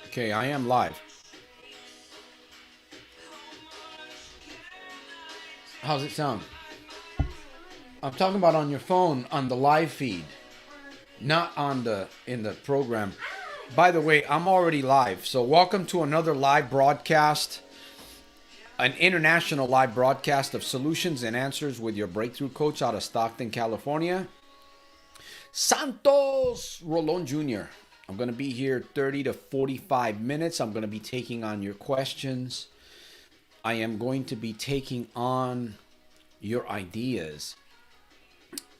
Okay, I am live. How's it sound? I'm talking about on your phone on the live feed, not on the in the program. By the way, I'm already live. So welcome to another live broadcast, an international live broadcast of solutions and answers with your breakthrough coach out of Stockton, California, Santos Rolon Jr. I'm going to be here 30 to 45 minutes. I'm going to be taking on your questions. I am going to be taking on your ideas.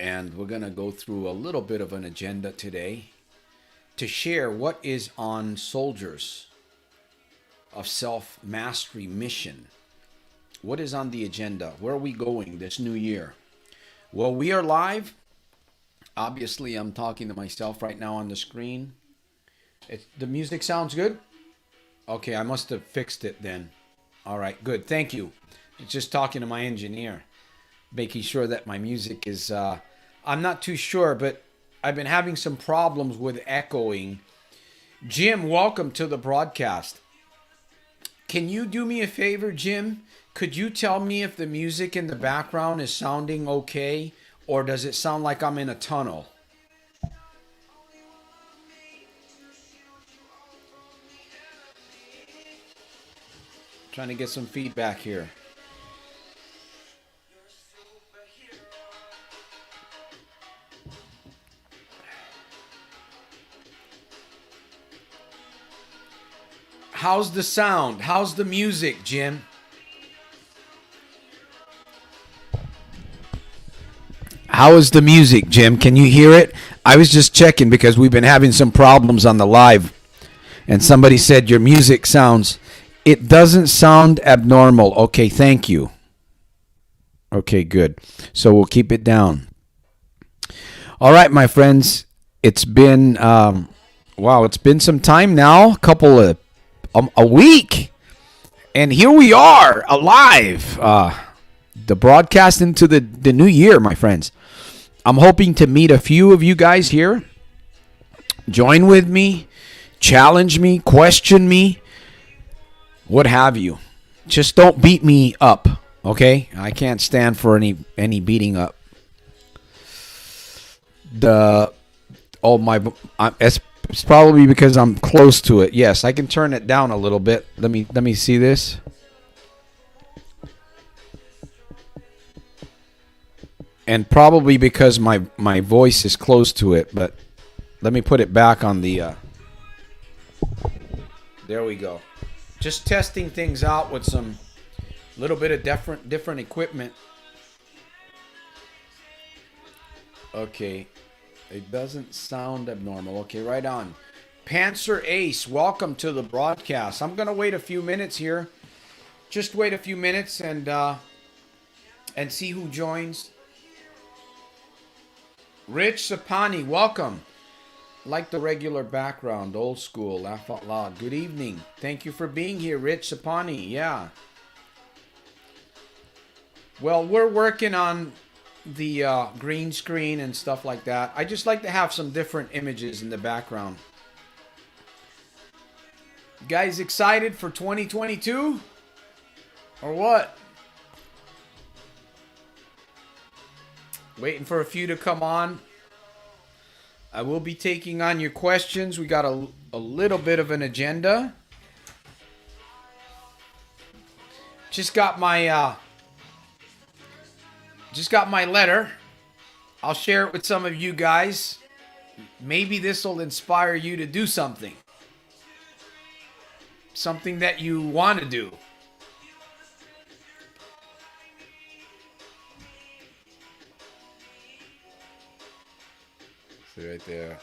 And we're going to go through a little bit of an agenda today to share what is on Soldiers of Self-Mastery Mission. What is on the agenda? Where are we going this new year? Well, we are live. Obviously, I'm talking to myself right now on the screen. The music sounds good? Okay, I must have fixed it then. All right, good. Thank you. It's just talking to my engineer, making sure that my music is... I'm not too sure, but I've been having some problems with echoing. Jim, welcome to the broadcast. Can you do me a favor, Jim? Could you tell me if the music in the background is sounding okay, or does it sound like I'm in a tunnel? Trying to get some feedback here. How's the sound? How's the music, Jim? How is the music, Jim? Can you hear it? I was just checking because we've been having some problems on the live. And somebody said your music sounds... It doesn't sound abnormal. Okay, thank you. Okay, good. So we'll keep it down. All right, my friends. It's been... wow, it's been some time now. A week. And here we are, alive. The broadcast into the new year, my friends. I'm hoping to meet a few of you guys here. Join with me. Challenge me. Question me. What have you. Just don't beat me up, okay? I can't stand for any beating up. It's probably because I'm close to it. Yes, I can turn it down a little bit. Let me see this. And probably because my voice is close to it, but let me put it back on the there we go. Just testing things out with some little bit of different equipment. Okay. It doesn't sound abnormal. Okay, right on. Panzer Ace, welcome to the broadcast. I'm going to wait a few minutes here. Just wait a few minutes and see who joins. Rich Sapani, welcome. Like the regular background, old school, laugh out loud. Good evening. Thank you for being here, Rich Sapani. Yeah. Well, we're working on the green screen and stuff like that. I just like to have some different images in the background. You guys excited for 2022? Or what? Waiting for a few to come on. I will be taking on your questions. We got a little bit of an agenda. Just got my letter. I'll share it with some of you guys. Maybe this will inspire you to do something. Something that you want to do. See right there.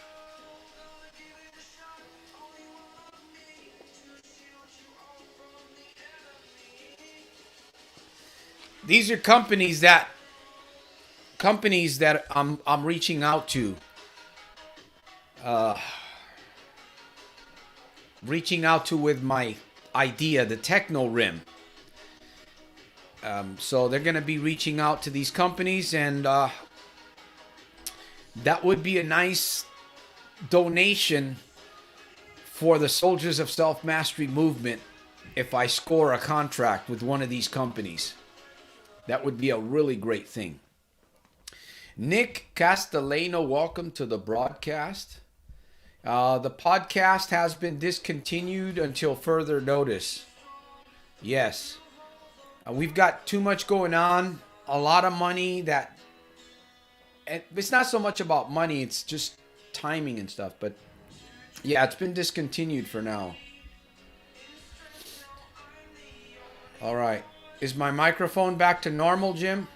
These are companies that I'm reaching out to. Reaching out to with my idea, the Techno Rim. So they're going to be reaching out to these companies, and that would be a nice donation for the Soldiers of Self-Mastery movement if I score a contract with one of these companies. That would be a really great thing. Nick Castellano, welcome to the broadcast. The podcast has been discontinued until further notice. Yes. We've got too much going on. A lot of money that... It's not so much about money. It's just timing and stuff. But yeah, it's been discontinued for now. All right. Is my microphone back to normal, Jim?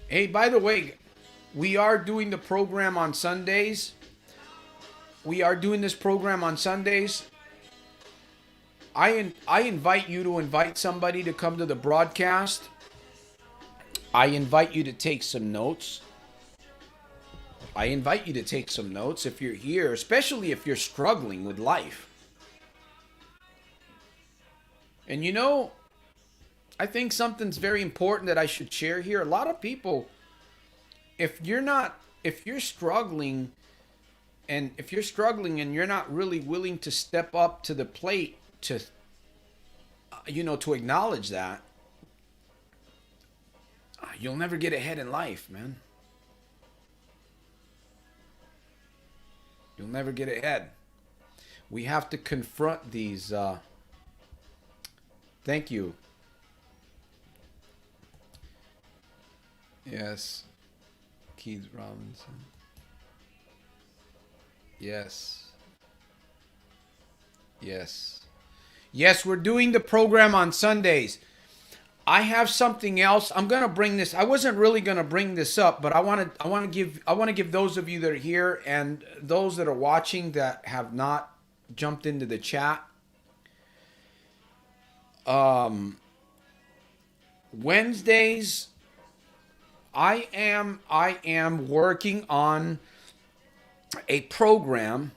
Hey, by the way, we are doing the program on Sundays. We are doing this program on Sundays. I invite you to invite somebody to come to the broadcast. I invite you to take some notes. I invite you to take some notes if you're here, especially if you're struggling with life. And you know, I think something's very important that I should share here. A lot of people, if you're struggling and you're not really willing to step up to the plate to, to acknowledge that, you'll never get ahead in life, man. You'll never get ahead. We have to confront these. Thank you. Yes. Keith Robinson. Yes. Yes. Yes, we're doing the program on Sundays. I have something else. I'm going to bring this. I wasn't really going to bring this up, but I want to give those of you that are here and those that are watching that have not jumped into the chat. Wednesdays, I am working on a program.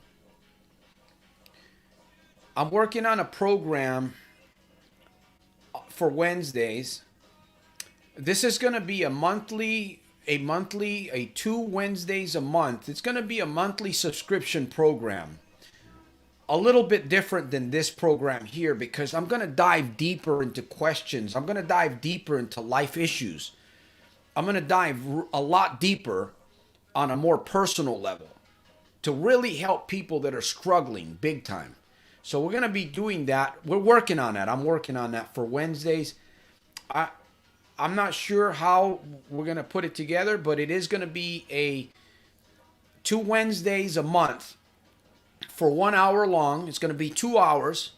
I'm working on a program for Wednesdays. This is going to be a 2 Wednesdays a month. It's going to be a monthly subscription program. A little bit different than this program here because I'm going to dive deeper into questions. I'm going to dive deeper into life issues. I'm going to dive a lot deeper on a more personal level to really help people that are struggling big time. So we're going to be doing that. We're working on that. I'm working on that for Wednesdays. I'm not sure how we're going to put it together, but it is going to be a 2 Wednesdays a month for 1 hour long. It's going to be 2 hours.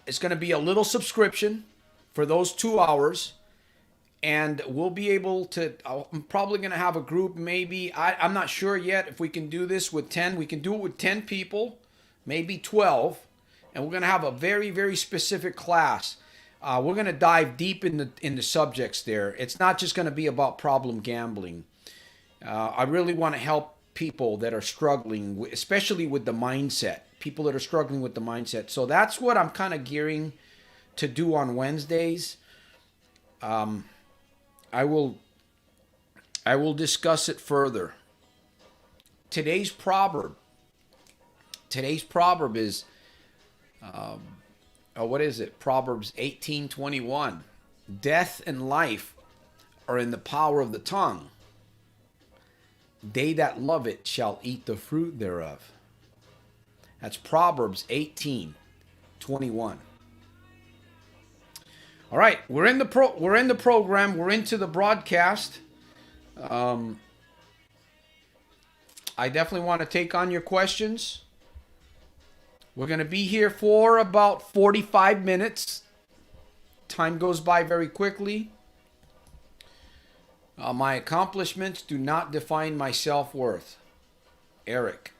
It's going to be a little subscription for those 2 hours. And we'll be able to, I'm probably going to have a group maybe. I'm not sure yet if we can do this with 10. We can do it with 10 people, maybe 12. And we're going to have a very, very specific class. We're going to dive deep in the subjects there. It's not just going to be about problem gambling. I really want to help people that are struggling, especially with the mindset. People that are struggling with the mindset. So that's what I'm kind of gearing to do on Wednesdays. I will discuss it further. Today's proverb is, what is it? Proverbs 18:21. Death and life are in the power of the tongue. They that love it shall eat the fruit thereof. That's Proverbs 18:21. All right, we're in the program. We're into the broadcast. I definitely want to take on your questions. We're going to be here for about 45 minutes. Time goes by very quickly. My accomplishments do not define my self-worth. Eric.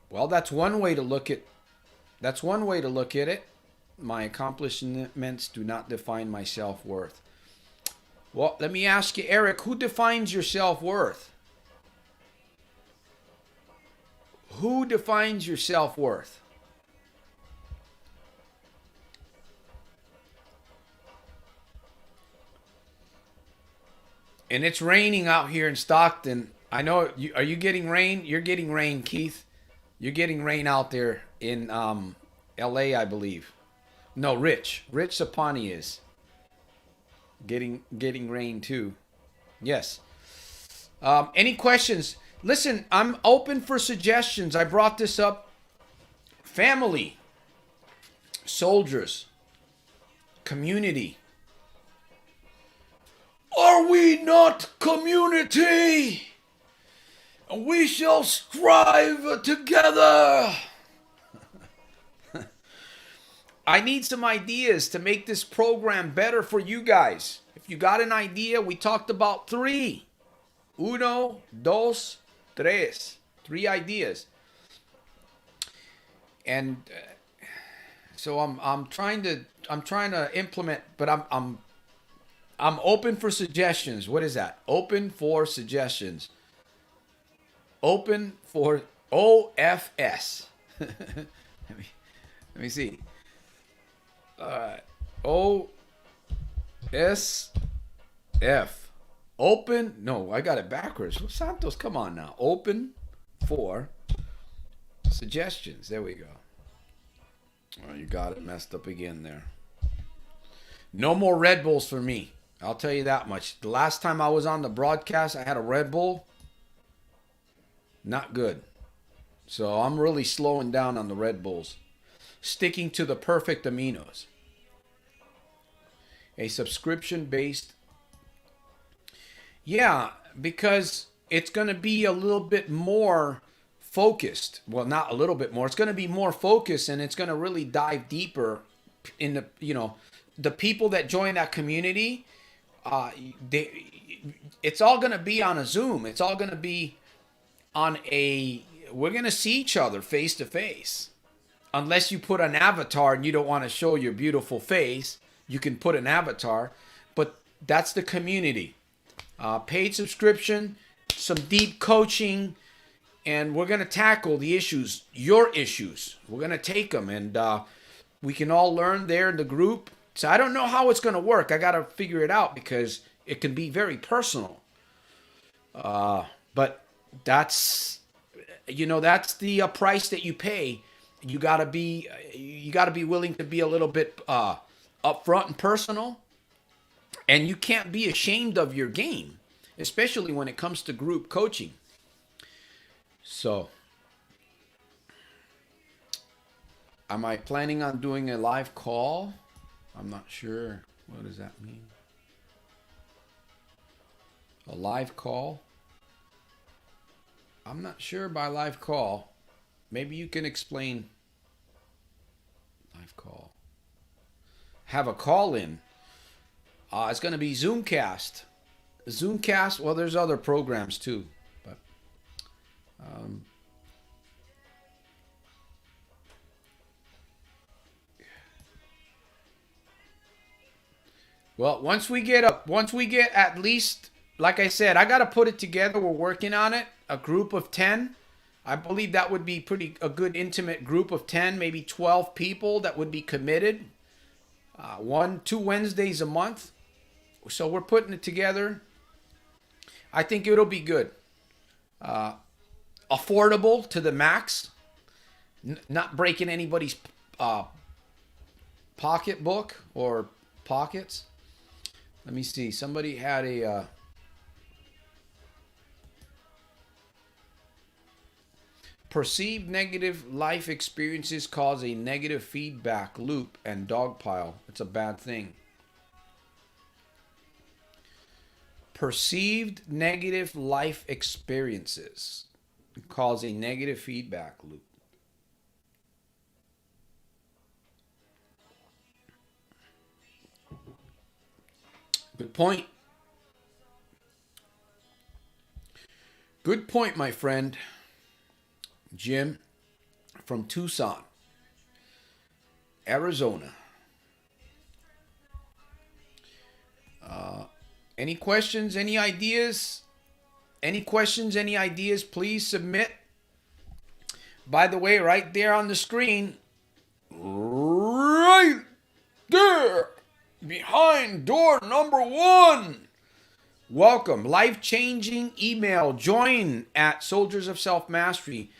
Well, that's one way to look at it. My accomplishments do not define my self-worth. Well, let me ask you, Eric, who defines your self-worth? Who defines your self-worth? And it's raining out here in Stockton. I know. Are you getting rain? You're getting rain, Keith. You're getting rain out there in L.A., I believe. No, Rich Sapani is getting rain too. Yes. Any questions? Listen, I'm open for suggestions. I brought this up. Family, soldiers, community. Are we not community? We shall strive together. I need some ideas to make this program better for you guys. If you got an idea, we talked about 3. Uno, dos, tres. 3 ideas. And so I'm trying to implement, but I'm open for suggestions. What is that? Open for suggestions. Open for OFS. let me see. OSF. Open. No, I got it backwards. Santos, come on now. Open for suggestions. There we go. Oh, you got it messed up again there. No more Red Bulls for me. I'll tell you that much. The last time I was on the broadcast, I had a Red Bull. Not good. So I'm really slowing down on the Red Bulls. Sticking to the perfect aminos. A subscription-based. Yeah, because it's going to be a little bit more focused. Well, not a little bit more. It's going to be more focused, and it's going to really dive deeper in the people that join that community. It's all going to be on a Zoom. It's all going to be on we're going to see each other face to face. Unless you put an avatar and you don't want to show your beautiful face, you can put an avatar. But that's the community. Paid subscription, some deep coaching, and we're going to tackle the issues, your issues. We're going to take them, and we can all learn there in the group. So I don't know how it's going to work. I got to figure it out because it can be very personal. But that's the price that you pay. You gotta be willing to be a little bit upfront and personal, and you can't be ashamed of your game, especially when it comes to group coaching. So, am I planning on doing a live call? I'm not sure. What does that mean? A live call? I'm not sure by live call. Maybe you can explain. Live call. Have a call in. It's going to be Zoomcast. Zoomcast. Well, there's other programs too, but well, once we get at least, like I said, I got to put it together. We're working on it. A group of 10. I believe that would be a good intimate group of 10, maybe 12 people that would be committed. 1-2 Wednesdays a month. So we're putting it together. I think it'll be good. Affordable to the max. Not breaking anybody's pocketbook or pockets. Let me see. Somebody had a... Perceived negative life experiences cause a negative feedback loop and dogpile. It's a bad thing. Perceived negative life experiences cause a negative feedback loop. Good point. Good point, my friend. Jim from Tucson, Arizona. Any questions? Any ideas? Any questions? Any ideas? Please submit. By the way, right there on the screen, right there, behind door number 1, Welcome. Life-changing email. Join at Soldiers of Self-Mastery.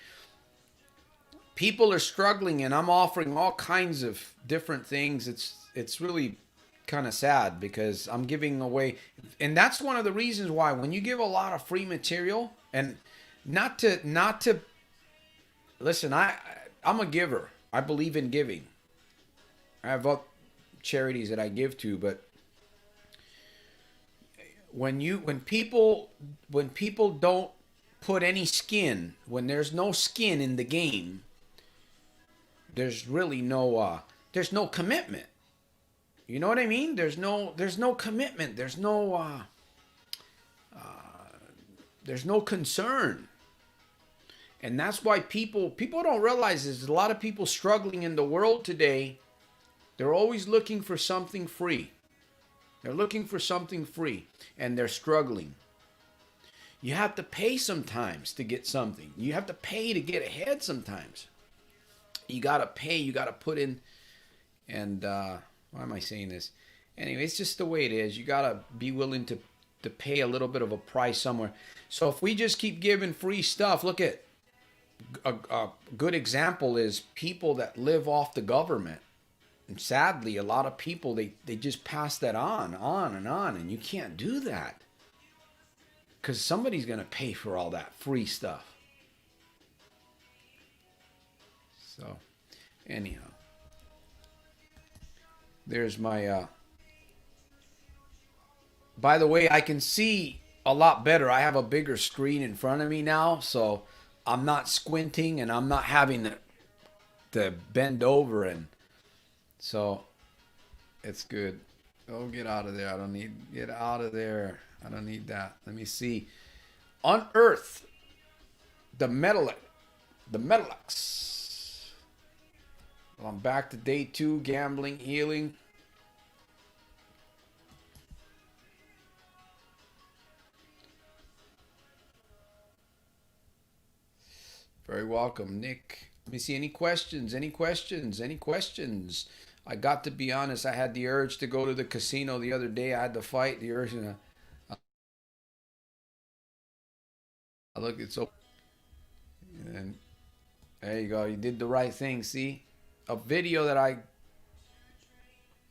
People are struggling, and I'm offering all kinds of different things. It's really kind of sad because I'm giving away, and that's one of the reasons why when you give a lot of free material, and not to listen, I'm a giver. I believe in giving. I have charities that I give to, but when people don't put any skin, when there's no skin in the game, there's really there's no commitment. You know what I mean? There's no commitment. There's no concern. And that's why people don't realize there's a lot of people struggling in the world today. They're always looking for something free. They're looking for something free, and they're struggling. You have to pay sometimes to get something. You have to pay to get ahead sometimes. You got to pay. You got to put in. And why am I saying this? Anyway, it's just the way it is. You got to be willing to pay a little bit of a price somewhere. So if we just keep giving free stuff, look at a good example is people that live off the government. And sadly, a lot of people, they just pass that on and on. And you can't do that. Because somebody's going to pay for all that free stuff. So, anyhow. There's my... By the way, I can see a lot better. I have a bigger screen in front of me now. So, I'm not squinting and I'm not having to bend over, and so it's good. Oh, get out of there. Get out of there. I don't need that. Let me see. Unearth the Metalex. Well, I'm back to day 2, gambling, healing. Very welcome, Nick. Let me see. Any questions? I got to be honest. I had the urge to go to the casino the other day. I had to fight the urge. Look, it's so. And there you go. You did the right thing. See, a video that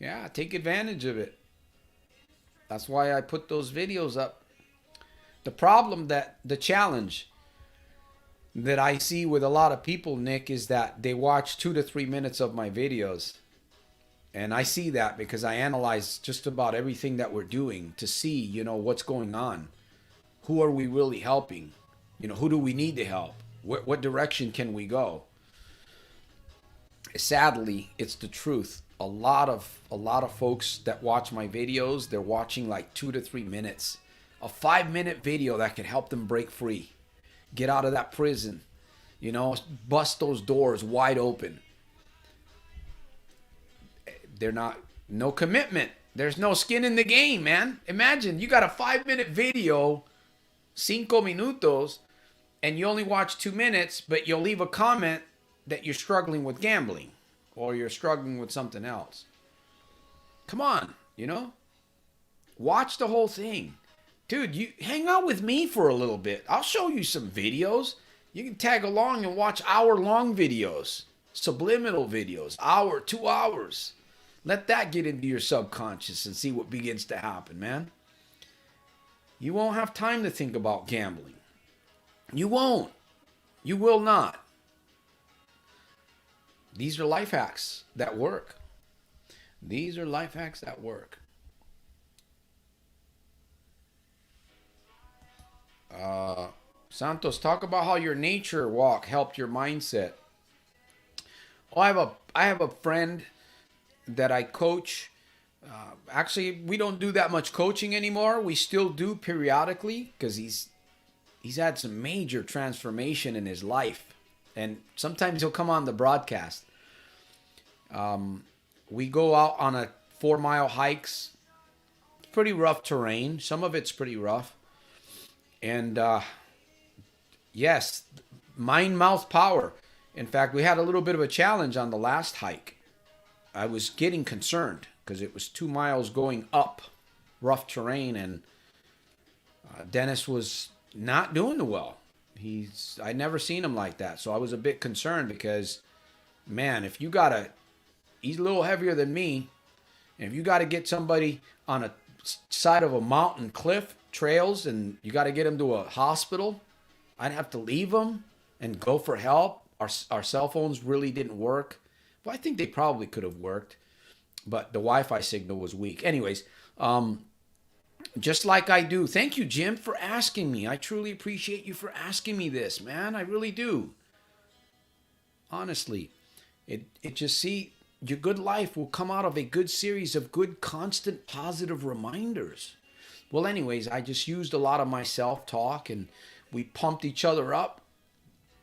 yeah, take advantage of it. That's why I put those videos up. The challenge that I see with a lot of people, Nick, is that they watch 2 to 3 minutes of my videos. And I see that because I analyze just about everything that we're doing to see, what's going on. Who are we really helping? Who do we need to help? What direction can we go? Sadly, it's the truth. A lot of folks that watch my videos, they're watching like 2 to 3 minutes. A 5-minute video that can help them break free. Get out of that prison, bust those doors wide open. No commitment. There's no skin in the game, man. Imagine you got a 5-minute video, 5 minutos, and you only watch 2 minutes, but you'll leave a comment that you're struggling with gambling or you're struggling with something else. Come on, watch the whole thing. Dude, you hang out with me for a little bit. I'll show you some videos. You can tag along and watch hour-long videos. Subliminal videos. 2 hours. Let that get into your subconscious and see what begins to happen, man. You won't have time to think about gambling. You won't. You will not. These are life hacks that work. These are life hacks that work. Santos, talk about how your nature walk helped your mindset. Oh, I have a friend that I coach. Actually, we don't do that much coaching anymore. We still do periodically because he's had some major transformation in his life, and sometimes he'll come on the broadcast. We go out on a 4-mile hikes. Pretty rough terrain. Some of it's pretty rough. And yes, mind, mouth, power. In fact, we had a little bit of a challenge on the last hike. I was getting concerned because it was 2 miles going up rough terrain, and Dennis was not doing well. I never seen him like that, so I was a bit concerned because, man, if you gotta, he's a little heavier than me, and if you got to get somebody on a side of a mountain cliff trails and you got to get him to a hospital, I'd have to leave him and go for help. Our cell phones really didn't work. Well, I think they probably could have worked, but the Wi-Fi signal was weak. Anyways, just like I do. Thank you, Jim, for asking me. I truly appreciate you for asking me this, man. I really do. Honestly, it just see your good life will come out of a good series of good, constant, positive reminders. Well, anyways, I just used a lot of my self-talk and we pumped each other up.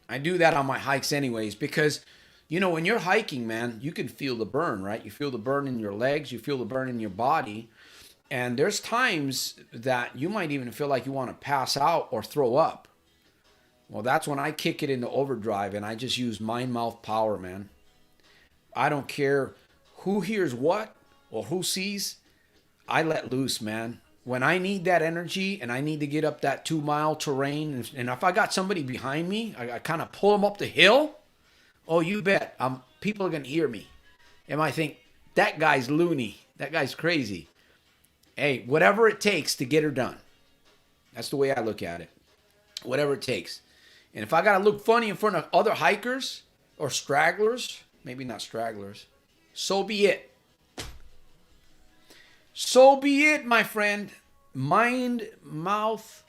I do that on my hikes anyways because, you know, when you're hiking, man, you can feel the burn, right? You feel the burn in your legs. You feel the burn in your body. And there's times that you might even feel like you want to pass out or throw up. Well, that's when I kick it into overdrive and I just use mind, mouth, power, man. I don't care who hears what or who sees. I let loose, man. When I need that energy and I need to get up that 2-mile terrain, and if I got somebody behind me, I kind of pull them up the hill. Oh, you bet. People are going to hear me. And I think, that guy's loony. That guy's crazy. Hey, whatever it takes to get her done. That's the way I look at it. Whatever it takes. And if I got to look funny in front of other hikers or stragglers, maybe not stragglers, so be it. So be it, my friend. Mind, mouth,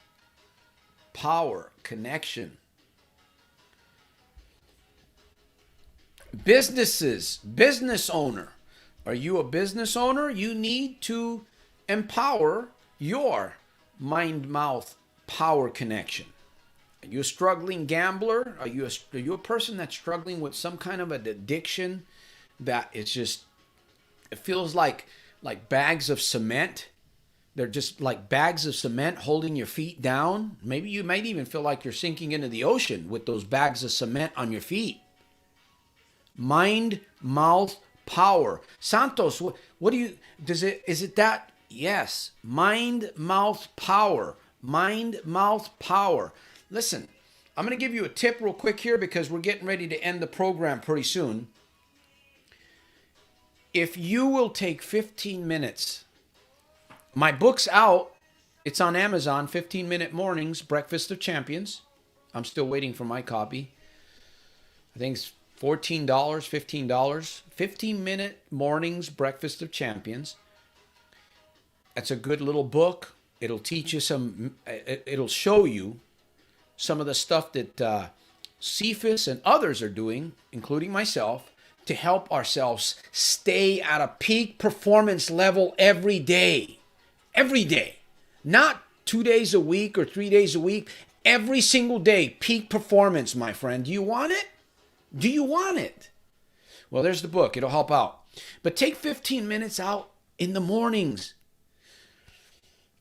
power, connection. Businesses, business owner. Are you a business owner? You need to empower your mind, mouth, power connection. Are you a struggling gambler? Are you a person that's struggling with some kind of an addiction that it's just, it feels like bags of cement? They're just like bags of cement holding your feet down. Maybe you might even feel like you're sinking into the ocean with those bags of cement on your feet. Mind, mouth, power. Santos, what do you, is it that? Yes. Mind, mouth, power. Mind, mouth, power. Listen, I'm going to give you a tip real quick here because we're getting ready to end the program pretty soon. If you will take 15 minutes, my book's out. It's on Amazon, 15-Minute Mornings, Breakfast of Champions. I'm still waiting for my copy. I think it's $14, $15. 15-Minute Mornings, Breakfast of Champions. That's a good little book. It'll teach you it'll show you some of the stuff that Cephas and others are doing, including myself, to help ourselves stay at a peak performance level every day. Every day. Not 2 days a week or 3 days a week. Every single day. Peak performance, my friend. Do you want it? Do you want it? Well, there's the book. It'll help out. But take 15 minutes out in the mornings.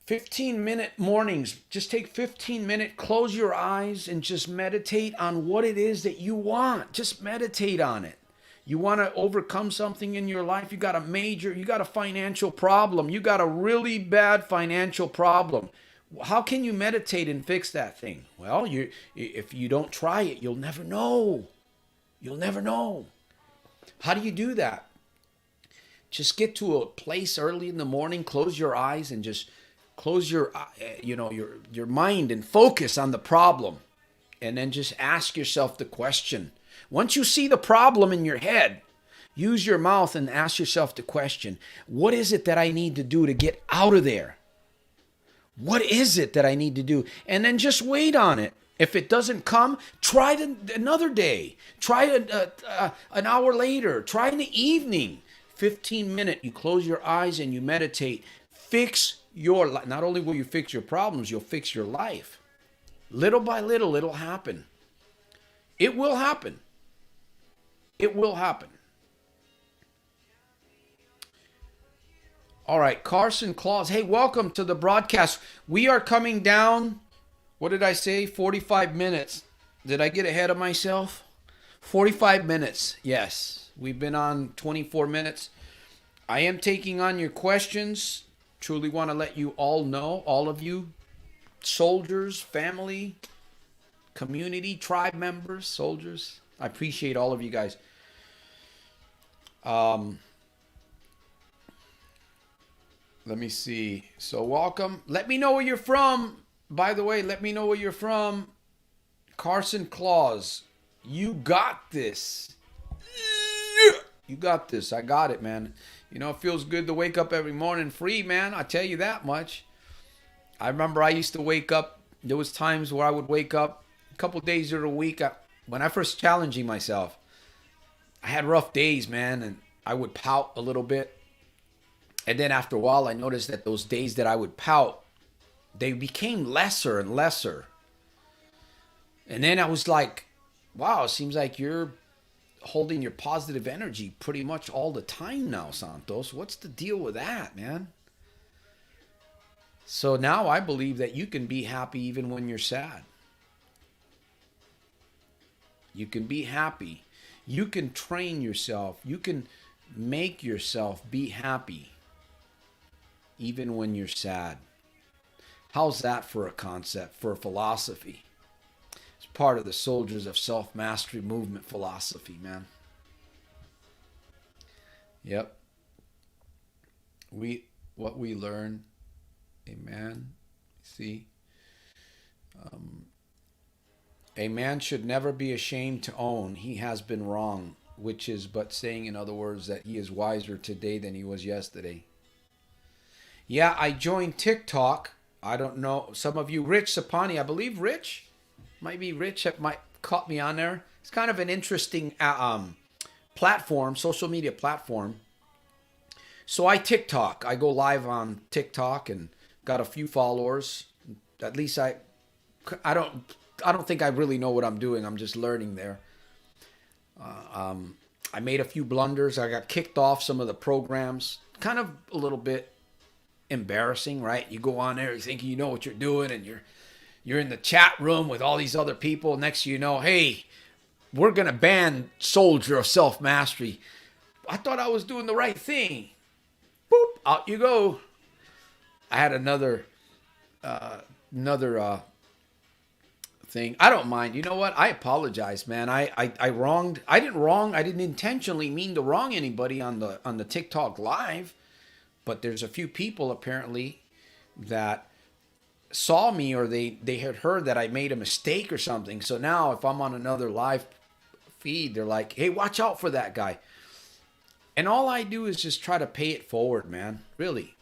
15-minute mornings. Just take 15 minutes, close your eyes, and just meditate on what it is that you want. Just meditate on it. You want to overcome something in your life. You got a financial problem. You got a really bad financial problem. How can you meditate and fix that thing? Well, if you don't try it, you'll never know. You'll never know. How do you do that? Just get to a place early in the morning, close your eyes, and just close your mind and focus on the problem. And then just ask yourself the question. Once you see the problem in your head, use your mouth and ask yourself the question, what is it that I need to do to get out of there? What is it that I need to do? And then just wait on it. If it doesn't come, try it another day. Try it an hour later. Try in the evening. 15-minute, you close your eyes and you meditate. Fix your life. Not only will you fix your problems, you'll fix your life. Little by little, it'll happen. It will happen. It will happen. All right, Carson Claus. Hey, welcome to the broadcast. We are coming down, what did I say? 45 minutes. Did I get ahead of myself? 45 minutes. Yes, we've been on 24 minutes. I am taking on your questions. Truly want to let you all know, all of you, soldiers, family, community, tribe members, soldiers. I appreciate all of you guys. Um, Let me see. So welcome. Let me know where you're from. By the way, let me know where you're from. Carson Claus, you got this. You got this. I got it, man. You know, it feels good to wake up every morning free, man. I tell you that much. I remember I used to wake up. There was times where I would wake up a couple days of the week. When I first challenging myself, I had rough days, man, and I would pout a little bit. And then after a while, I noticed that those days that I would pout, they became lesser and lesser. And then I was like, wow, it seems like you're holding your positive energy pretty much all the time now, Santos. What's the deal with that, man? So now I believe that you can be happy even when you're sad. You can be happy. You can train yourself. You can make yourself be happy even when you're sad. How's that for a concept, for a philosophy? It's part of the Soldiers of Self-Mastery movement philosophy, man. Yep. What we learn, amen. See? A man should never be ashamed to own he has been wrong, which is but saying, in other words, that he is wiser today than he was yesterday. Yeah, I joined TikTok. I don't know. Some of you, Rich Sapani, I believe Rich, might be Rich, that might caught me on there. It's kind of an interesting platform, social media platform. So I TikTok. I go live on TikTok and got a few followers. At least I don't think I really know what I'm doing. I'm just learning there. I made a few blunders. I got kicked off some of the programs. Kind of a little bit embarrassing, right? You go on there, you think you know what you're doing, and you're in the chat room with all these other people. Next thing you know, hey, we're gonna ban Soldier of Self-Mastery. I thought I was doing the right thing. Boop, out you go. I had another thing. I don't mind. You know what? I apologize, man. I wronged. I didn't intentionally mean to wrong anybody on the TikTok live. But there's a few people apparently that saw me, or they had heard that I made a mistake or something. So now if I'm on another live feed, they're like, hey, watch out for that guy. And all I do is just try to pay it forward, man. Really.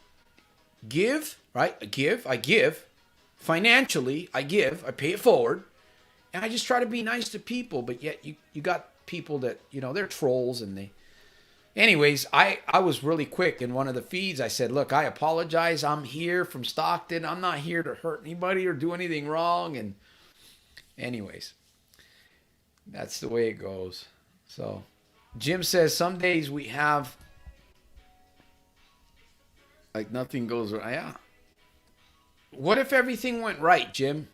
Give, right? I give. Financially, I give. I pay it forward. And I just try to be nice to people. But yet you got people that, they're trolls, and they... Anyways, I was really quick in one of the feeds. I said, look, I apologize. I'm here from Stockton. I'm not here to hurt anybody or do anything wrong. And anyways, that's the way it goes. So Jim says some days we have like nothing goes right. Yeah. What if everything went right, Jim?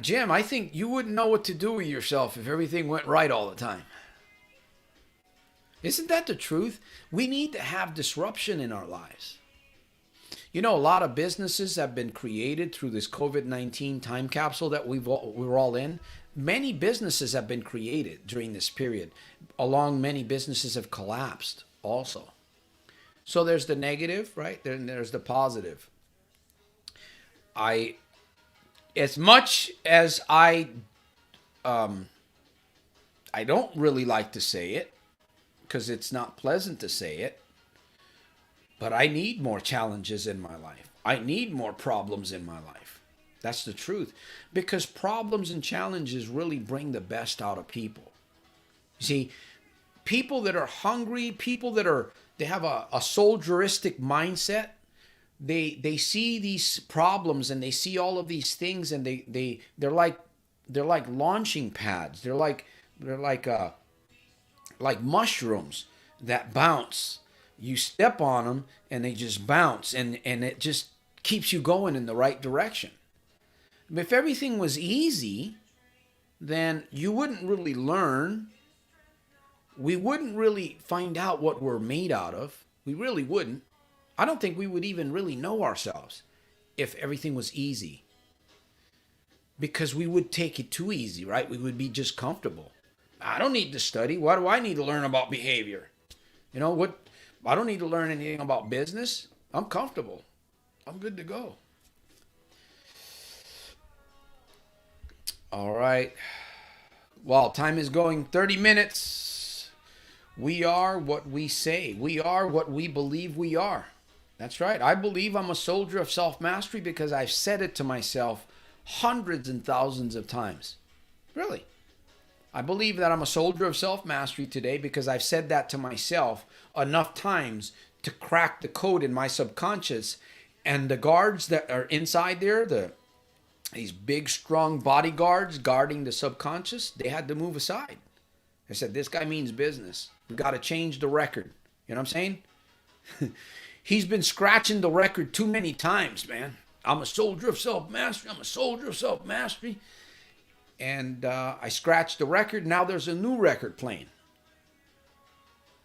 Jim, I think you wouldn't know what to do with yourself if everything went right all the time. Isn't that the truth? We need to have disruption in our lives. A lot of businesses have been created through this COVID-19 time capsule that we're all in. Many businesses have been created during this period. Many businesses have collapsed also. So there's the negative, right? Then there's the positive. As much as I don't really like to say it, because it's not pleasant to say it, but I need more challenges in my life. I need more problems in my life. That's the truth. Because problems and challenges really bring the best out of people. You see, people that are hungry, people they have a soldieristic mindset, they see these problems and they see all of these things, and they're like launching pads. They're like mushrooms that bounce. You step on them and they just bounce, and it just keeps you going in the right direction. If everything was easy, then you wouldn't really learn. We wouldn't really find out what we're made out of. We really wouldn't. I don't think we would even really know ourselves if everything was easy. Because we would take it too easy, right? We would be just comfortable. I don't need to study. Why do I need to learn about behavior? You know what? I don't need to learn anything about business. I'm comfortable. I'm good to go. All right. Well, time is going 30 minutes. We are what we say. We are what we believe we are. That's right. I believe I'm a soldier of self-mastery because I've said it to myself hundreds and thousands of times. Really. I believe that I'm a soldier of self-mastery today because I've said that to myself enough times to crack the code in my subconscious. And the guards that are inside there, these big, strong bodyguards guarding the subconscious, they had to move aside. They said, this guy means business. We got to change the record. You know what I'm saying? He's been scratching the record too many times, man. I'm a soldier of self-mastery. I'm a soldier of self-mastery. And I scratched the record. Now there's a new record playing.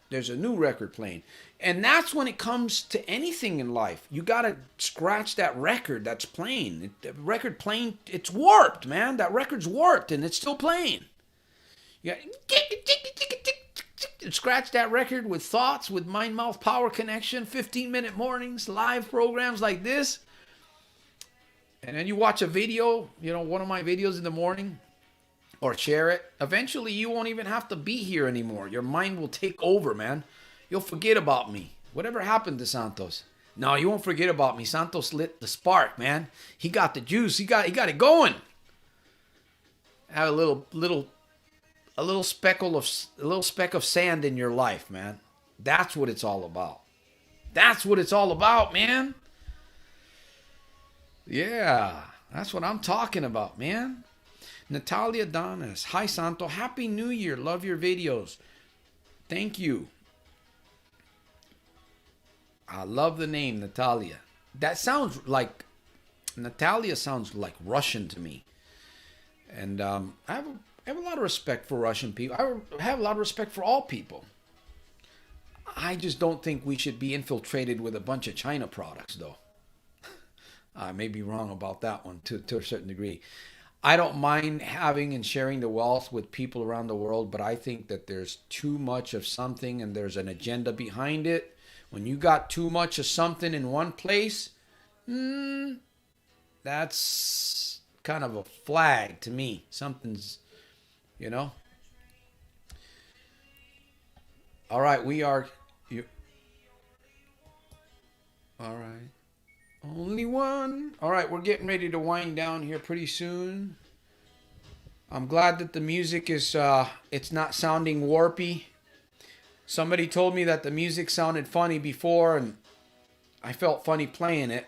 There's a new record playing. And that's when it comes to anything in life. You got to scratch that record that's playing. The record playing, it's warped, man. That record's warped and it's still playing. You got to scratch that record with thoughts, with mind-mouth power connection, 15-minute mornings, live programs like this. And then you watch a video, you know, one of my videos in the morning, or share it. Eventually, you won't even have to be here anymore. Your mind will take over, man. You'll forget about me. Whatever happened to Santos? No, you won't forget about me. Santos lit the spark, man. He got the juice. He got it going. Have a little speck of sand in your life, man. That's what it's all about. That's what it's all about, man. Yeah, that's what I'm talking about, man. Natalia Donis. Hi, Santo. Happy New Year. Love your videos. Thank you. I love the name, Natalia. That sounds like, Natalia sounds like Russian to me. And I have a lot of respect for Russian people. I have a lot of respect for all people. I just don't think we should be infiltrated with a bunch of China products, though. I may be wrong about that one to a certain degree. I don't mind having and sharing the wealth with people around the world, but I think that there's too much of something and there's an agenda behind it. When you got too much of something in one place, that's kind of a flag to me. Something's, you know. All right, all right. Only one. All right, we're getting ready to wind down here pretty soon. I'm glad that the music is, it's not sounding warpy. Somebody told me that the music sounded funny before, and I felt funny playing it.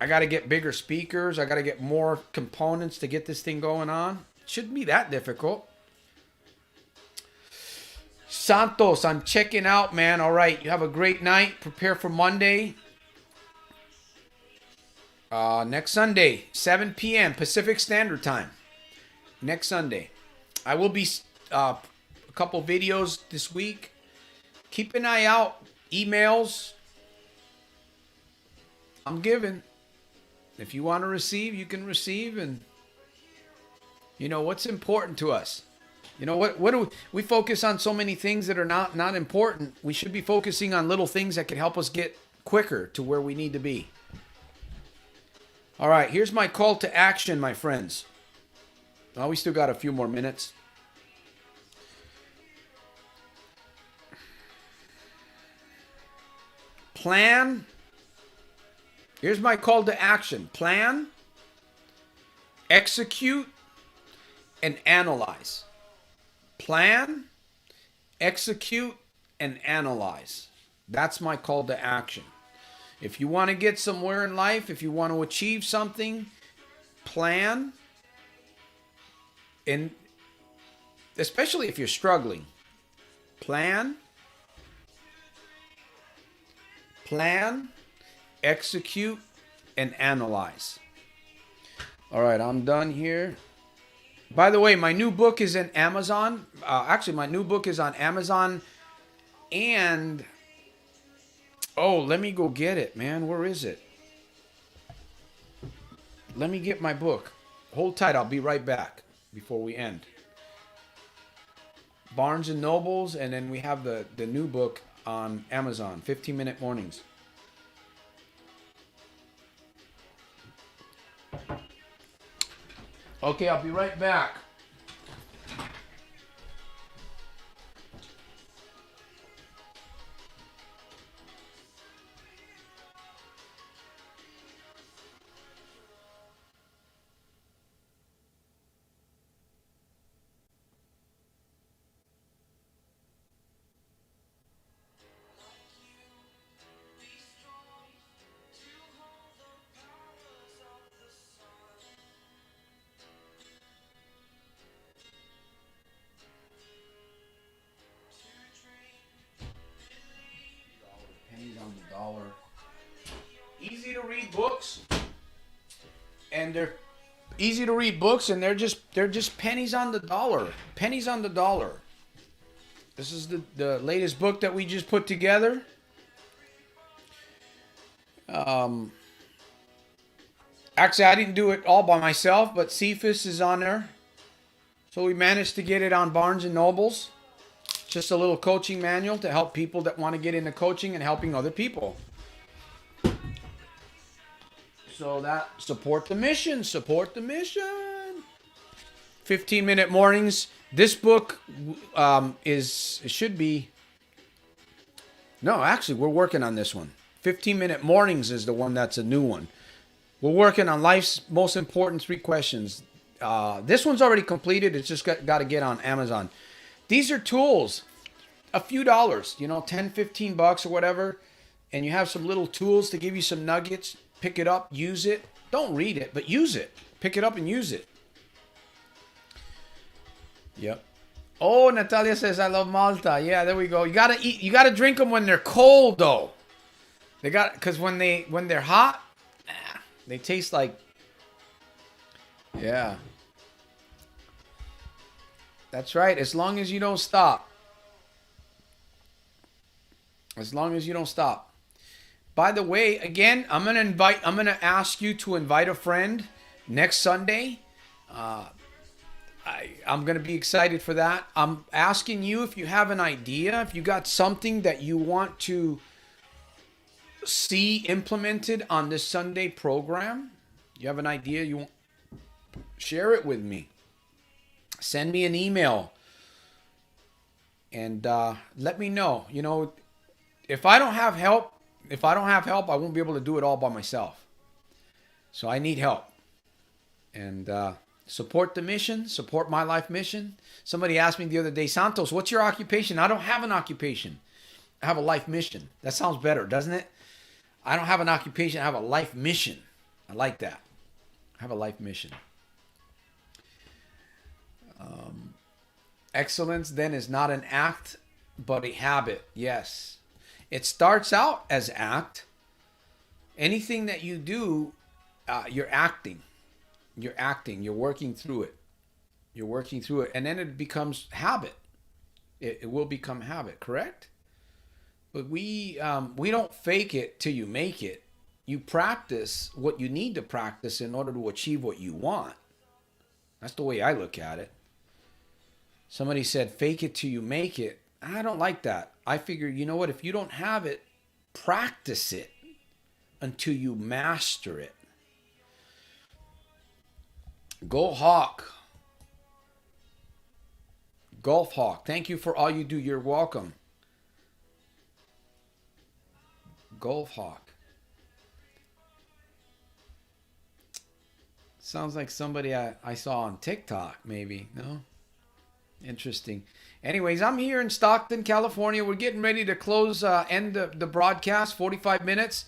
I got to get bigger speakers. I got to get more components to get this thing going on. It shouldn't be that difficult. Santos, I'm checking out, man. All right, you have a great night. Prepare for Monday. Next Sunday, 7 p.m. Pacific Standard Time. Next Sunday. I will be a couple videos this week. Keep an eye out. Emails. I'm giving. If you want to receive, you can receive. And you know what's important to us. You know what do we focus on so many things that are not important. We should be focusing on little things that can help us get quicker to where we need to be. All right, here's my call to action, my friends. Well, we still got a few more minutes. Plan. Here's my call to action. Plan, execute, and analyze. Plan, execute, and analyze. That's my call to action. If you want to get somewhere in life, if you want to achieve something, plan. And especially if you're struggling, plan, execute, and analyze. All right, I'm done here. By the way, my new book is in Amazon. Actually, my new book is on Amazon. And, oh, let me go get it, man. Where is it? Let me get my book. Hold tight. I'll be right back before we end. Barnes and Nobles, and then we have the new book on Amazon, 15-Minute Mornings. Okay, I'll be right back. Pennies on the dollar. Easy to read books, and they're easy to read books, and they're just pennies on the dollar. Pennies on the dollar. This is the latest book that we just put together. Actually, I didn't do it all by myself, but Cephas is on there. So we managed to get it on Barnes and Nobles. Just a little coaching manual to help people that want to get into coaching and helping other people. So that support the mission. 15-Minute Mornings. This book should be. No, actually, we're working on this one. 15-Minute Mornings is the one that's a new one. We're working on life's most important 3 questions. This one's already completed. It's just got to get on Amazon. These are tools, a few dollars, $10, $15 or whatever. And you have some little tools to give you some nuggets. Pick it up, use it. Don't read it, but use it. Pick it up and use it. Yep. Oh, Natalia says, I love Malta. Yeah, there we go. You gotta eat. You gotta drink them when they're cold, though. Because when they're hot, they taste like. Yeah. That's right. As long as you don't stop. As long as you don't stop. By the way, again, I'm gonna ask you to invite a friend next Sunday. I'm gonna be excited for that. I'm asking you if you have an idea, if you got something that you want to see implemented on this Sunday program. You have an idea, you want, share it with me. Send me an email and let me know. If I don't have help, I won't be able to do it all by myself. So I need help. And support the mission, support my life mission. Somebody asked me the other day, Santos, what's your occupation? I don't have an occupation. I have a life mission. That sounds better, doesn't it? I don't have an occupation. I have a life mission. I like that. I have a life mission. Excellence then is not an act, but a habit. Yes. It starts out as act. Anything that you do, you're acting. You're acting. You're working through it. You're working through it. And then it becomes habit. It will become habit, correct? But we don't fake it till you make it. You practice what you need to practice in order to achieve what you want. That's the way I look at it. Somebody said, fake it till you make it. I don't like that. I figure, you know what? If you don't have it, practice it until you master it. Go Hawk. Golf Hawk. Thank you for all you do. You're welcome. Golf Hawk. Sounds like somebody I saw on TikTok, maybe. No? Interesting. Anyways, I'm here in Stockton, California. We're getting ready to end the broadcast, 45 minutes.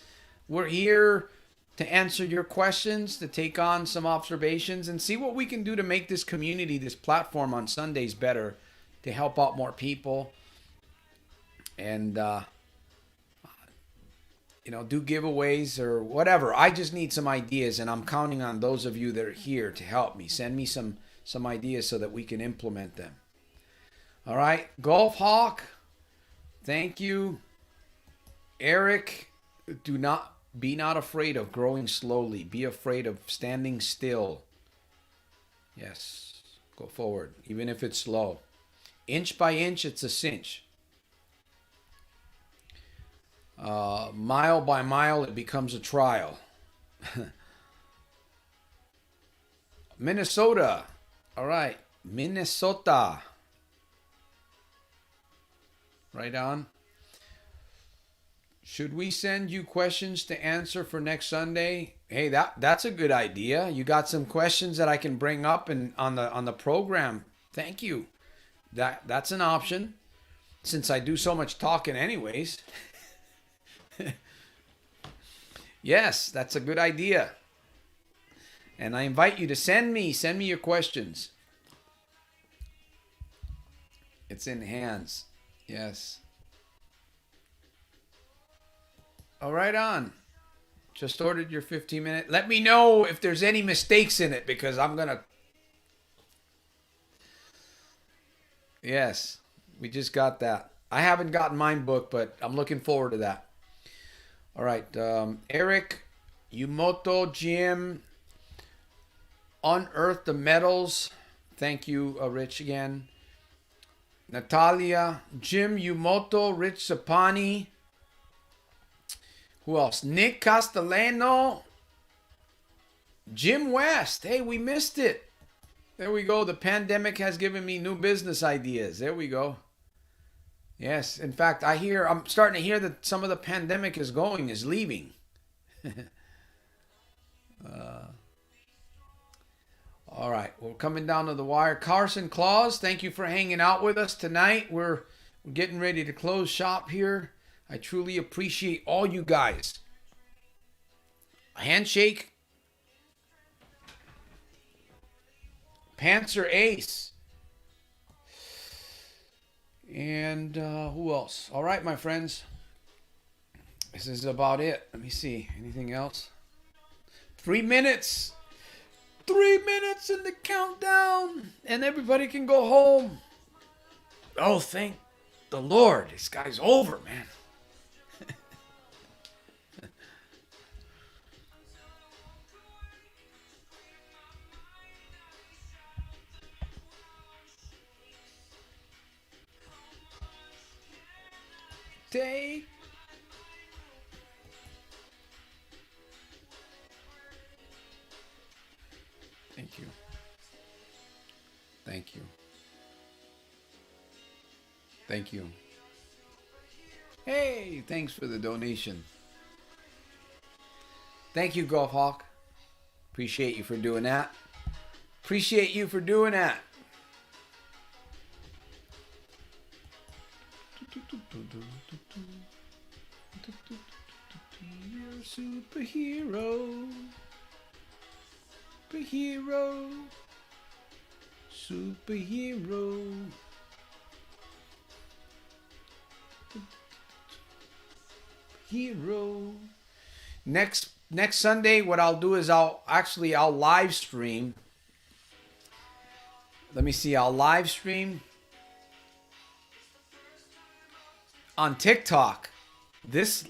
We're here to answer your questions, to take on some observations, and see what we can do to make this community, this platform on Sundays better, to help out more people. And, do giveaways or whatever. I just need some ideas, and I'm counting on those of you that are here to help me. Send me some ideas so that we can implement them. All right, Golf Hawk, thank you. Eric, do not Be not afraid of growing slowly. Be afraid of standing still. Yes. Go forward, even if it's slow. Inch by inch, it's a cinch. Mile by mile, it becomes a trial. Minnesota. All right. Minnesota. Right on. Should we send you questions to answer for next Sunday? Hey, that's a good idea. You got some questions that I can bring up and on the program. Thank you. That's an option. Since I do so much talking anyways. Yes, that's a good idea. And I invite you to send me your questions. It's in hands. Yes. All right, on. Just ordered your 15-minute. Let me know if there's any mistakes in it because I'm going to. Yes, we just got that. I haven't gotten mine booked, but I'm looking forward to that. All right. Eric, Yumoto, Jim, Unearth the Metals. Thank you, Rich, again. Natalia, Jim Yumoto, Rich Sapani. Who else? Nick Castellano. Jim West. Hey, we missed it. There we go. The pandemic has given me new business ideas. There we go. Yes. In fact, I'm starting to hear that some of the pandemic is leaving. All right. We're coming down to the wire. Carson Claus, thank you for hanging out with us tonight. We're getting ready to close shop here. I truly appreciate all you guys. A handshake. Panzer Ace. And who else? All right, my friends. This is about it. Let me see. Anything else? 3 minutes. 3 minutes in the countdown. And everybody can go home. Oh, thank the Lord. This guy's over, man. Take. Thank you. Thank you. Thank you. Hey, thanks for the donation. Thank you, Golf Hawk. Appreciate you for doing that. Appreciate you for doing that. You're a superhero. Superhero. Superhero. Hero. Next Sunday, what I'll do is I'll live stream. Let me see. I'll live stream on TikTok. This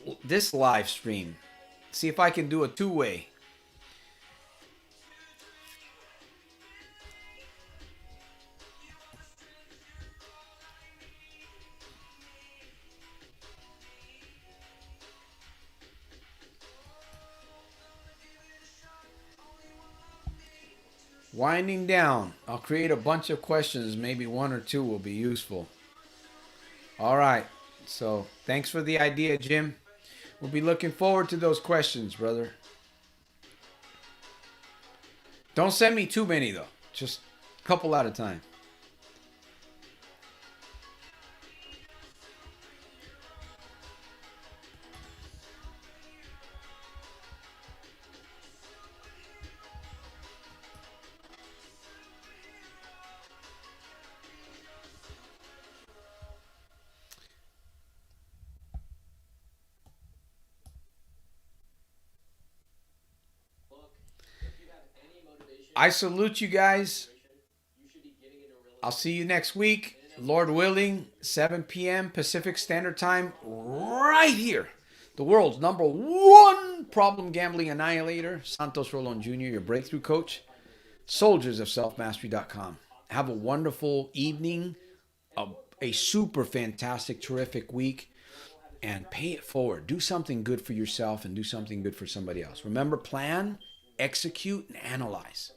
live stream. See if I can do a two-way. Winding down. I'll create a bunch of questions. Maybe one or two will be useful. All right. So thanks for the idea, Jim. We'll be looking forward to those questions, brother. Don't send me too many, though. Just a couple at a time. I salute you guys. I'll see you next week. Lord willing, 7 p.m. Pacific Standard Time, right here. The world's #1 problem gambling annihilator, Santos Rolon Jr., your breakthrough coach, soldiersofselfmastery.com. Have a wonderful evening, a super fantastic, terrific week, and pay it forward. Do something good for yourself and do something good for somebody else. Remember, plan, execute, and analyze.